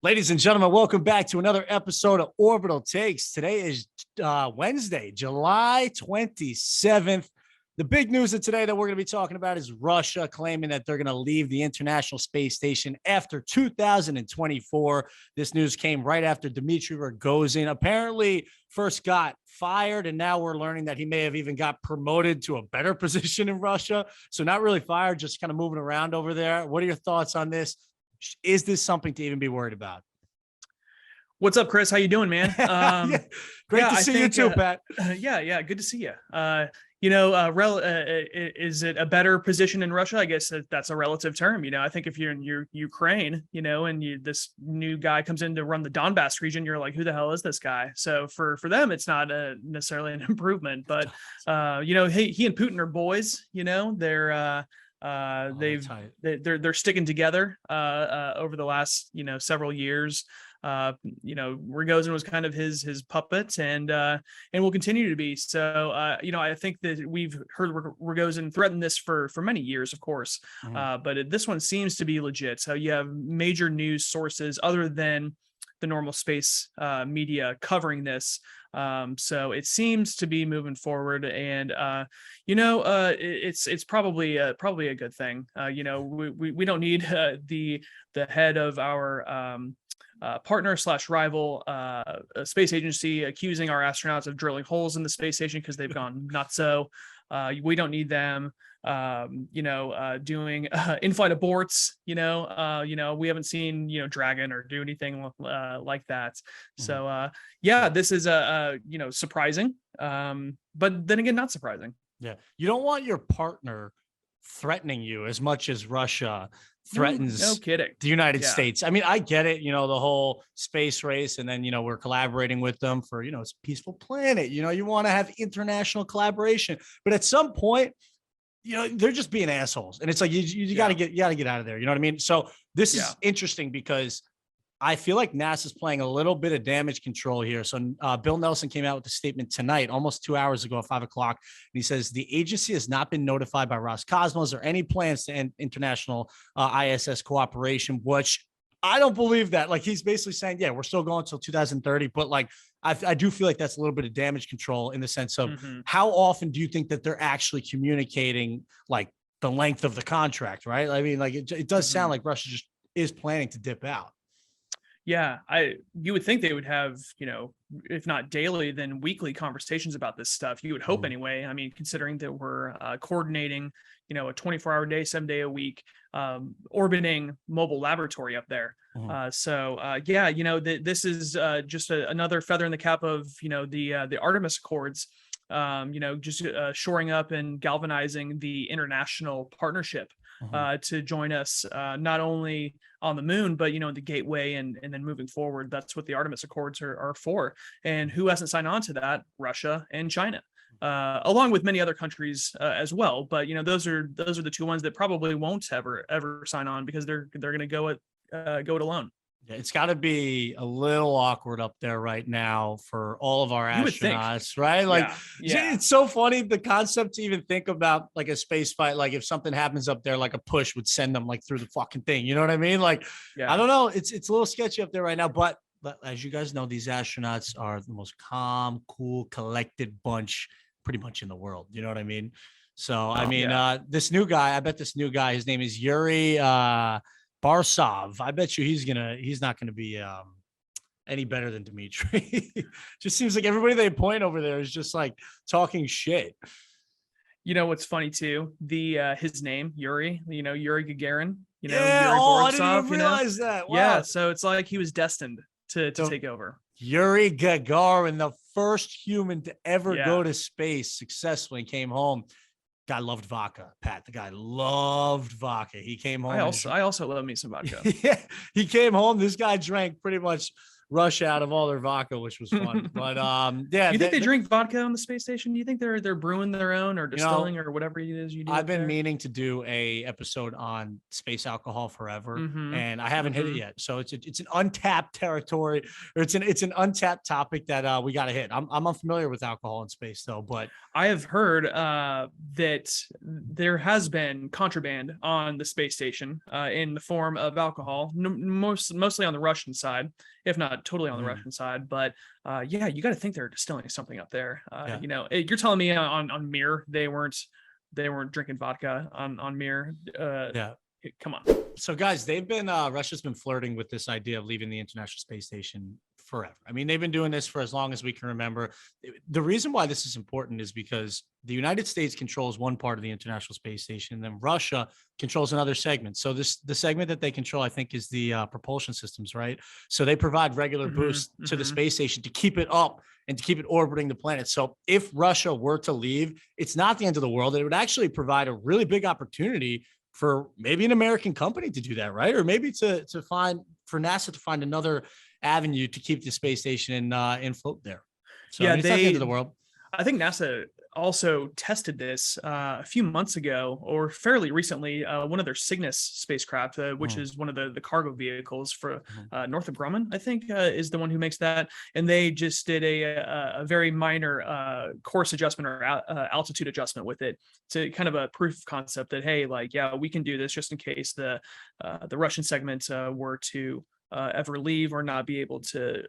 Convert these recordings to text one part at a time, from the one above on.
Ladies and gentlemen, welcome back to another episode of Orbital Takes. Today is Wednesday, July 27th. The big news of today that we're going to be talking about is Russia claiming that they're going to leave the International Space Station after 2024. This news came right after Dmitry Rogozin apparently first got fired, and now we're learning that he may have even got promoted to a better position in Russia. So not really fired, just kind of moving around over there. What are your thoughts on this? Is this something to even be worried about? What's up, Chris? How you doing, man? Great to see you too, Pat. Yeah, good to see you. Is it a better position in Russia? I guess that's a relative term. I think if you're in Ukraine, and this new guy comes in to run the Donbass region, you're like, who the hell is this guy? So for them, it's not necessarily an improvement. But he and Putin are boys. They're sticking together over the last several years. Rogozin was kind of his puppet, and will continue to be. So I think that we've heard Rogozin threaten this for many years, of course. But this one seems to be legit. So you have major news sources other than the normal space media covering this. So it seems to be moving forward, and it's probably a good thing. We don't need the head of our partner / rival space agency accusing our astronauts of drilling holes in the space station because they've gone nutso. We don't need them doing in-flight aborts. We haven't seen Dragon or do anything like that. So this is surprising, but then again, not surprising. Yeah, you don't want your partner threatening you as much as Russia threatens no kidding the United States. I mean, I get it, the whole space race, and then we're collaborating with them for it's a peaceful planet. You want to have international collaboration, but at some point they're just being assholes, and it's like you got to get out of there. You know what I mean? So this is interesting because I feel like NASA's playing a little bit of damage control here. So Bill Nelson came out with a statement tonight, almost 2 hours ago at 5 o'clock. And he says the agency has not been notified by Roscosmos or any plans to end international ISS cooperation, which I don't believe that. Like, he's basically saying, yeah, we're still going until 2030. But like, I do feel like that's a little bit of damage control in the sense of how often do you think that they're actually communicating like the length of the contract, right? I mean, like it does sound like Russia just is planning to dip out. Yeah, you would think they would have, if not daily, then weekly conversations about this stuff. You would hope anyway. I mean, considering that we're coordinating, a 24-hour day, 7-day a week, orbiting mobile laboratory up there. This is just another feather in the cap of, the Artemis Accords. Just shoring up and galvanizing the international partnership to join us, not only on the moon, but, the gateway and then moving forward. That's what the Artemis Accords are for. And who hasn't signed on to that? Russia and China, along with many other countries as well. But, those are the two ones that probably won't ever sign on because they're going to go it alone. Yeah, it's got to be a little awkward up there right now for all of our astronauts, right? Like, it's so funny, the concept to even think about like a space fight. Like if something happens up there, like a push would send them like through the fucking thing. You know what I mean? Like, I don't know. It's a little sketchy up there right now, but as you guys know, these astronauts are the most calm, cool, collected bunch pretty much in the world. You know what I mean? So, this new guy, I bet this new guy, his name is Yuri, Barsov. I bet you he's not gonna be any better than Dmitry. Just seems like everybody they point over there is just like talking shit. What's funny too? His name, Yuri, Yuri Gagarin, Yuri Borisov, I didn't even realize that. Wow. Yeah, so it's like he was destined to take over. Yuri Gagarin, the first human to ever go to space successfully, and came home. Guy loved vodka, Pat. The guy loved vodka. He came home. I also love me some vodka. Yeah, he came home. This guy drank pretty much Russia out of all their vodka, which was fun. But yeah, You think they drink vodka on the space station? Do you think they're brewing their own or You know, distilling or whatever it is you do? I've up been there? meaning to do a episode on space alcohol forever, Mhm, and I haven't hit it mhm. yet. So it's an untapped territory, or it's an untapped topic that we got to hit. I'm unfamiliar with alcohol in space though, but I have heard that there has been contraband on the space station in the form of alcohol, mostly on the Russian side, if not totally on the Mhm. Russian side. But yeah, you got to think they're distilling something up there. Yeah. You're telling me on Mir they weren't drinking vodka on Mir. Yeah. Come on. So guys, they've been Russia's been flirting with this idea of leaving the International Space Station forever. I mean, they've been doing this for as long as we can remember. The reason why this is important is because the United States controls one part of the International Space Station, and then Russia controls another segment. So the segment that they control, I think, is the propulsion systems, right? So they provide regular Mhm, boosts to the mhm. space station to keep it up and to keep it orbiting the planet. So if Russia were to leave, it's not the end of the world. It would actually provide a really big opportunity for maybe an American company to do that, right? Or maybe to find for NASA to find another avenue to keep the space station in float there. So I Yeah, mean, it's not the end of the world. I think NASA also tested this a few months ago or fairly recently. One of their Cygnus spacecraft, which Mhm, is one of the cargo vehicles for mhm. Northrop Grumman, I think, is the one who makes that. And they just did a very minor course adjustment or altitude adjustment with it to kind of a proof of concept that, hey, like, yeah, we can do this just in case the Russian segment were to ever leave or not be able to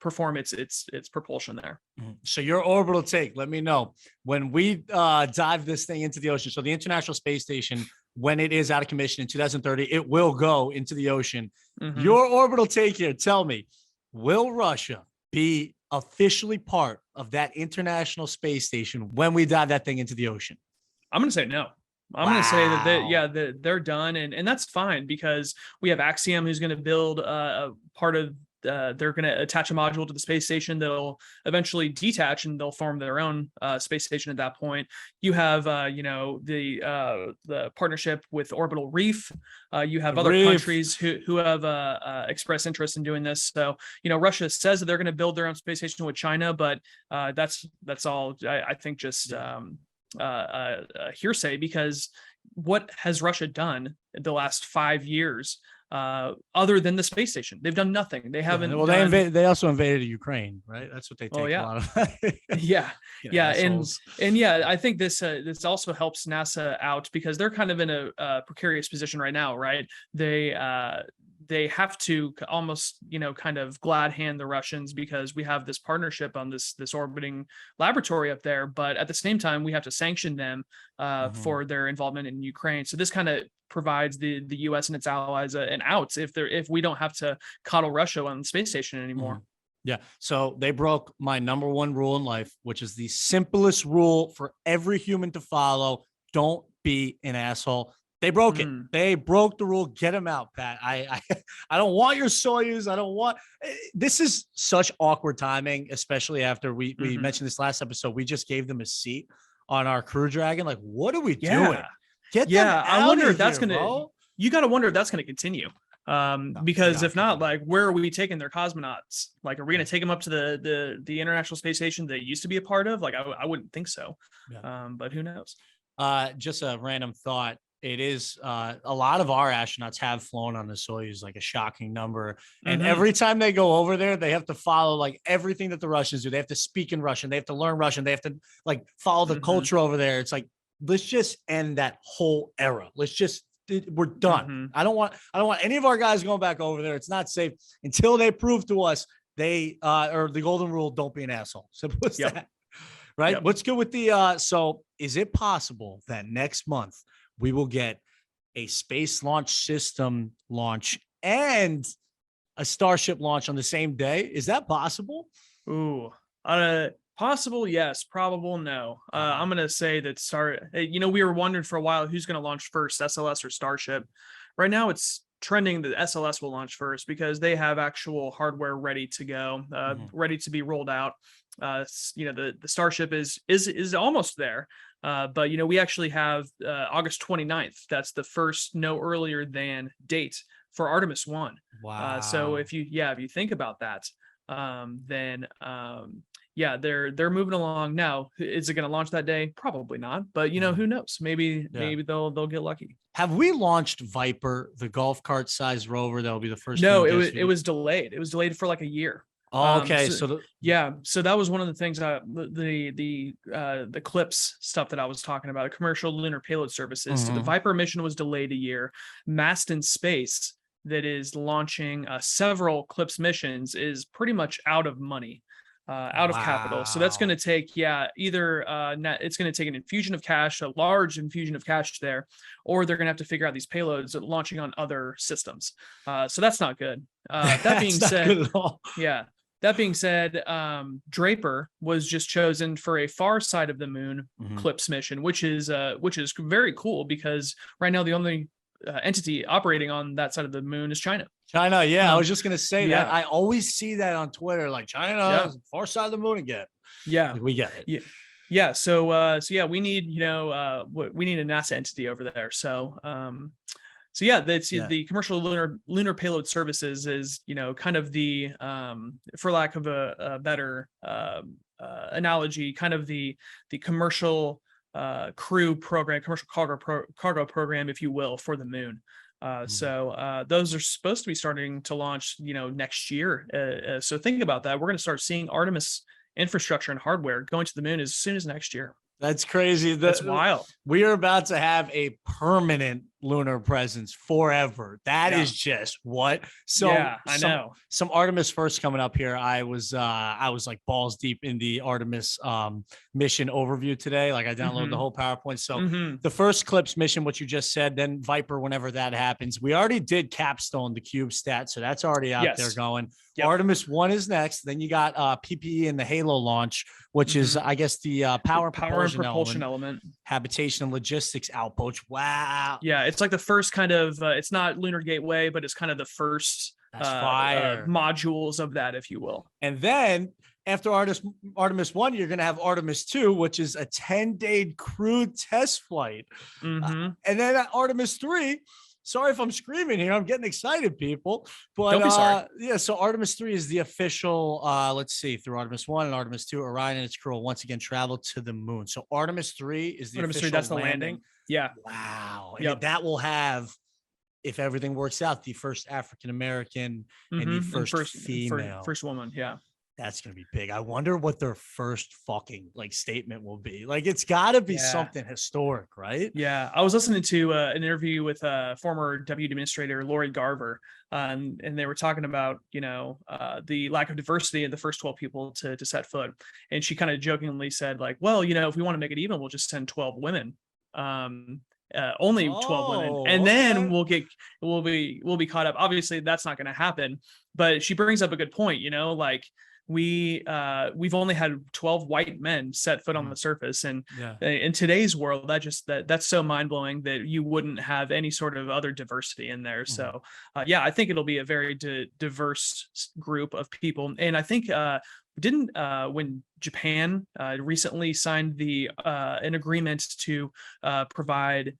perform its propulsion there. Mhm. So your orbital take, let me know when we dive this thing into the ocean. So the International Space Station, when it is out of commission in 2030, it will go into the ocean. Hmm. Your orbital take here, tell me, will Russia be officially part of that International Space Station when we dive that thing into the ocean? I'm going to say no. I'm going to say that Wow. they're done, and that's fine because we have Axiom who's going to build a part of. They're going to attach a module to the space station that'll eventually detach, and they'll form their own space station at that point. You have, the partnership with Orbital Reef. You have The other reef. countries who have expressed interest in doing this. So, Russia says that they're going to build their own space station with China, but that's all. I think just. Yeah. Hearsay, because what has Russia done in the last 5 years other than the space station? They've done nothing. They Yeah. haven't Well, done. they also invaded Ukraine, right? That's what they Oh take a yeah, lot of. yeah, You yeah, and assholes. and yeah, I think this also helps NASA out because they're kind of in a precarious position right now, right? They have to almost kind of glad hand the Russians because we have this partnership on this orbiting laboratory up there, but at the same time we have to sanction them Mhm. for their involvement in Ukraine. So this kind of provides the U.S. and its allies an out if we don't have to coddle Russia on the space station anymore. Mhm. Yeah. So they broke my number one rule in life, which is the simplest rule for every human to follow. Don't be an asshole. They broke it. Mm, They broke the rule. Get them out, Pat. I don't want your Soyuz. I don't want. This is such awkward timing, especially after we mhm. mentioned this last episode. We just gave them a seat on our Crew Dragon. Like, what are we doing? Yeah. Get them Yeah, I out wonder of if that's here, gonna. bro. You got to wonder if that's going to continue. No, they Because gotta if keep not, them out. like, where are we taking their cosmonauts? Like, are we going to take them up to the International Space Station they used to be a part of? Like, I wouldn't think so. Yeah. But who knows? Just a random thought. It is a lot of our astronauts have flown on the Soyuz, like a shocking number. And Hmm. every time they go over there, they have to follow like everything that the Russians do. They have to speak in Russian. They have to learn Russian. They have to like follow the Hmm. culture over there. It's like, let's just end that whole era. We're done. Hmm. I don't want any of our guys going back over there. It's not safe until they prove to us they or the golden rule, don't be an asshole. Simple as Yep. that. Right. Yep. What's good with the so is it possible that next month we will get a space launch system launch and a Starship launch on the same day? Is that possible? Ooh. Possible, yes. Probable, no. I'm Wow. gonna say that we were wondering for a while who's gonna launch first, SLS or Starship. Right now, it's trending that SLS will launch first because they have actual hardware ready to go, Mhm. ready to be rolled out. The Starship is almost there. But we actually have August 29th. That's the first no earlier than date for Artemis I. Wow. So if you think about that, then yeah, they're moving along now. Is it going to launch that day? Probably not, but who knows? Maybe they'll get lucky. Have we launched Viper, the golf cart sized rover that will be the first? No, it was delayed. It was delayed for like a year. Oh, okay. So that was one of the things the CLPS stuff that I was talking about, Commercial Lunar Payload Services. So the Viper mission was delayed a year. Mast in Space, that is launching several CLPS missions, is pretty much out of money. Out of capital. So that's going to take, either it's going to take an infusion of cash, a large infusion of cash there, or they're going to have to figure out these payloads launching on other systems. So that's not good. That being said, that being said, Draper was just chosen for a far side of the moon CLPS mission, which is very cool, because right now the only entity operating on that side of the moon is China. China, I was just gonna say that. I always see that on Twitter, like China, far side of the moon again. Yeah, like, we get it. Yeah. So we need we need a NASA entity over there. So that's the Commercial Lunar Payload Services is kind of the for lack of a better analogy, kind of the commercial crew program, commercial cargo program, if you will, for the moon. So those are supposed to be starting to launch, next year. So think about that. We're going to start seeing Artemis infrastructure and hardware going to the moon as soon as next year. That's crazy. That's wild. We are about to have a permanent lunar presence forever. That is just what. So I know some Artemis first coming up here. I was like balls deep in the Artemis mission overview today. Like I downloaded the whole PowerPoint. So the first CLPS mission, what you just said, then Viper, whenever that happens. We already did Capstone, the CubeSat, so that's already out there going. Yep. Artemis I is next. Then you got PPE and the Halo launch, which is, I guess, the power and propulsion element, habitation and logistics outpost. Wow. Yeah, it's like the first kind of, it's not Lunar Gateway, but it's kind of the first modules of that, if you will. And then after Artemis I, you're going to have Artemis II, which is a 10-day crew test flight. And then at Artemis III, sorry if I'm screaming here. I'm getting excited, people. But don't be sorry. So Artemis III is the official, let's see, through Artemis I and Artemis II, Orion and its crew will once again travel to the moon. So Artemis III is the official that's the landing. Yeah. Wow. And that will have, if everything works out, the first African-American and the first female. First woman. Yeah. That's going to be big. I wonder what their first fucking statement will be. Like, it's got to be something historic, right? Yeah. I was listening to an interview with former deputy administrator Lori Garver, and they were talking about, the lack of diversity in the first 12 people to set foot. And she kind of jokingly said, like, well, if we want to make it even, we'll just send 12 women. Only 12 women, and then we'll be caught up. Obviously that's not going to happen, but she brings up a good point. Like we've only had 12 white men set foot on the surface, and in today's world, that's so mind-blowing that you wouldn't have any sort of other diversity in there. So I think it'll be a very diverse group of people. And I think when Japan recently signed an agreement to provide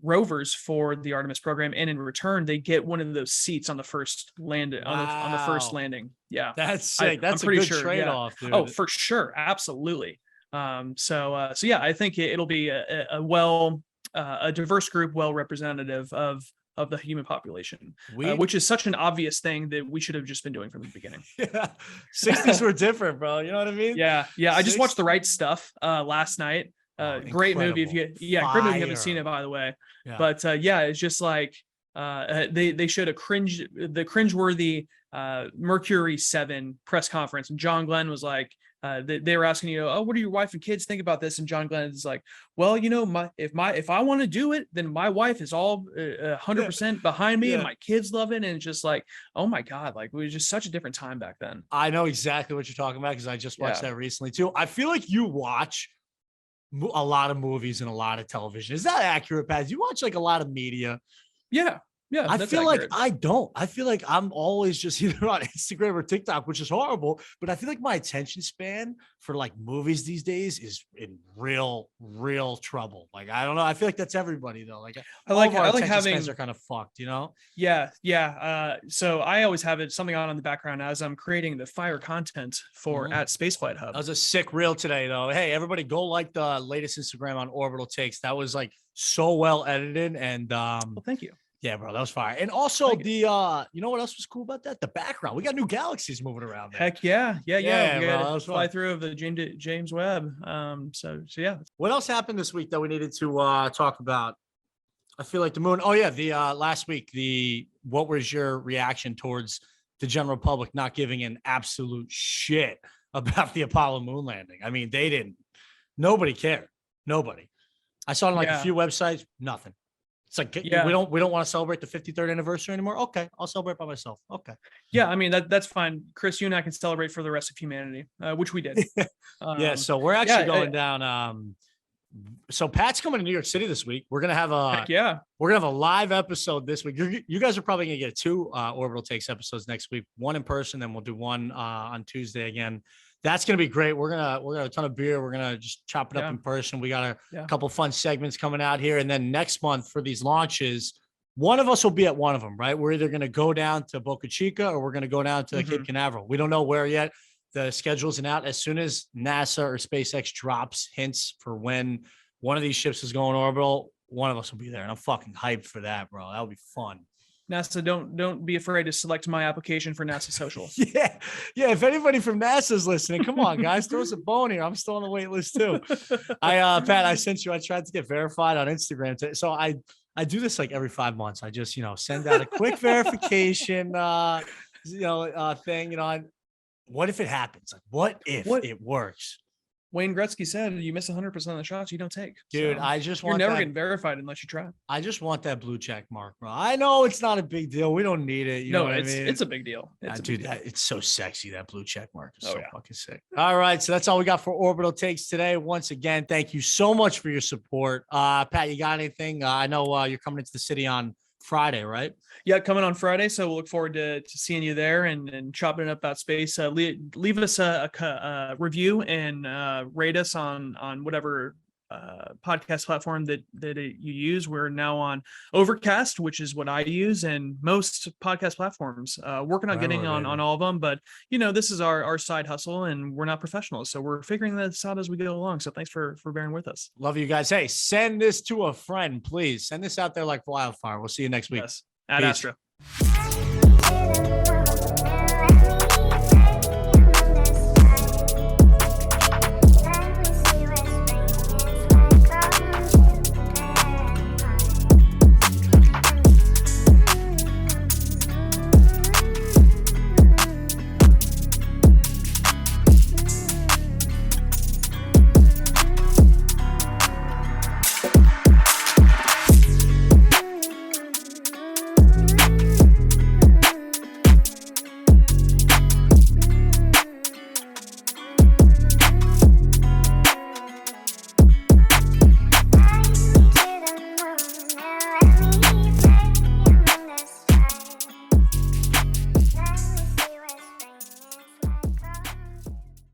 rovers for the Artemis program, and in return they get one of those seats on the first landing. On the first landing. Yeah, that's sick. That's a good trade-off, dude. Oh, for sure, absolutely. I think it'll be a diverse group, well representative of the human population, which is such an obvious thing that we should have just been doing from the beginning. 60s were different, bro. You know what I mean? Yeah. I just watched The Right Stuff last night. Great movie. Great movie. You haven't seen it, by the way. But it's just like they showed the cringeworthy Mercury 7 press conference, and John Glenn was like, they were asking, what do your wife and kids think about this? And John Glenn is like, well, if I want to do it, then my wife is all 100% behind me, and my kids love it. And it's just like, oh my God, like it was just such a different time back then. I know exactly what you're talking about, because I just watched that recently too. I feel like you watch a lot of movies and a lot of television. Is that accurate, Pat? You watch like a lot of media? Yeah. Yeah, I that's feel like accurate. I don't. I feel like I'm always just either on Instagram or TikTok, which is horrible. But I feel like my attention span for like movies these days is in real trouble. Like I don't know. I feel like that's everybody though. Like all of our I like attention spans having are kind of fucked, you know? yeah, yeah. So I always have it something on in the background as I'm creating the fire content for Mhm. at Spaceflight Hub. That was a sick reel today, though. Hey, everybody, go like the latest Instagram on Orbital Takes. That was like so well edited, and Well, thank you. yeah, bro, that was fire. And also Thank you. you know what else was cool about that? The background. We got new galaxies moving around there. Heck yeah, yeah, yeah. Yeah, We bro, got that to was fly fun. through of the James Webb. So yeah. What else happened this week that we needed to talk about? I feel like the moon. Oh yeah, the last week. What was your reaction towards the general public not giving an absolute shit about the Apollo moon landing? I mean, they didn't. Nobody cared. Nobody. I saw it on like a Yeah. few websites. Nothing. It's like Yeah. we don't want to celebrate the 53rd anniversary anymore. Okay, I'll celebrate by myself. Okay. Yeah, I mean that's fine. Chris, you and I can celebrate for the rest of humanity, which we did. Yeah. So we're actually yeah, going down. So Pat's coming to New York City this week. We're gonna have Heck yeah. we're gonna have a live episode this week. You guys are probably gonna get two Orbital Takes episodes next week. One in person, then we'll do one on Tuesday again. That's gonna be great. We're gonna have a ton of beer. We're gonna just chop it up Yeah. in person. We got Yeah. a couple fun segments coming out here, and then next month for these launches, one of us will be at one of them. Right? We're either gonna go down to Boca Chica or we're gonna go down to Cape Canaveral. We don't know where yet. The schedule isn't out. As soon as NASA or SpaceX drops hints for when one of these ships is going orbital, one of us will be there, and I'm fucking hyped for that, bro. That'll be fun. NASA, don't be afraid to select my application for NASA Social. Yeah, yeah. If anybody from NASA is listening, come on, guys, throw us a bone here. I'm still on the wait list too. Pat, I sent you. I tried to get verified on Instagram, so I do this like every 5 months. I just send out a quick verification thing. What if it happens? Like, what if it works? Wayne Gretzky said, "You miss 100% of the shots you don't take." Dude, So I just you're want never that. getting verified unless you try. I just want that blue check mark, bro. I know it's not a big deal. We don't need it. You know what I mean? It's a big deal. It's a big Dude, deal. it's so sexy. That blue check mark is Oh, so yeah. fucking sick. All right. So that's all we got for Orbital Takes today. Once again, thank you so much for your support. Pat, you got anything? I know you're coming into the city on Friday, right? Yeah, coming on Friday. So we'll look forward to seeing you there and chopping it up about space. Leave us a review and rate us on whatever podcast platform that you use. We're now on Overcast, which is what I use, and most podcast platforms. Working on getting on all of them, but this is our side hustle, and we're not professionals, so we're figuring this out as we go along. So thanks for bearing with us. Love you guys. Hey, send this to a friend, please. Send this out there like wildfire. We'll see you next week. Yes, at Peace. Astra.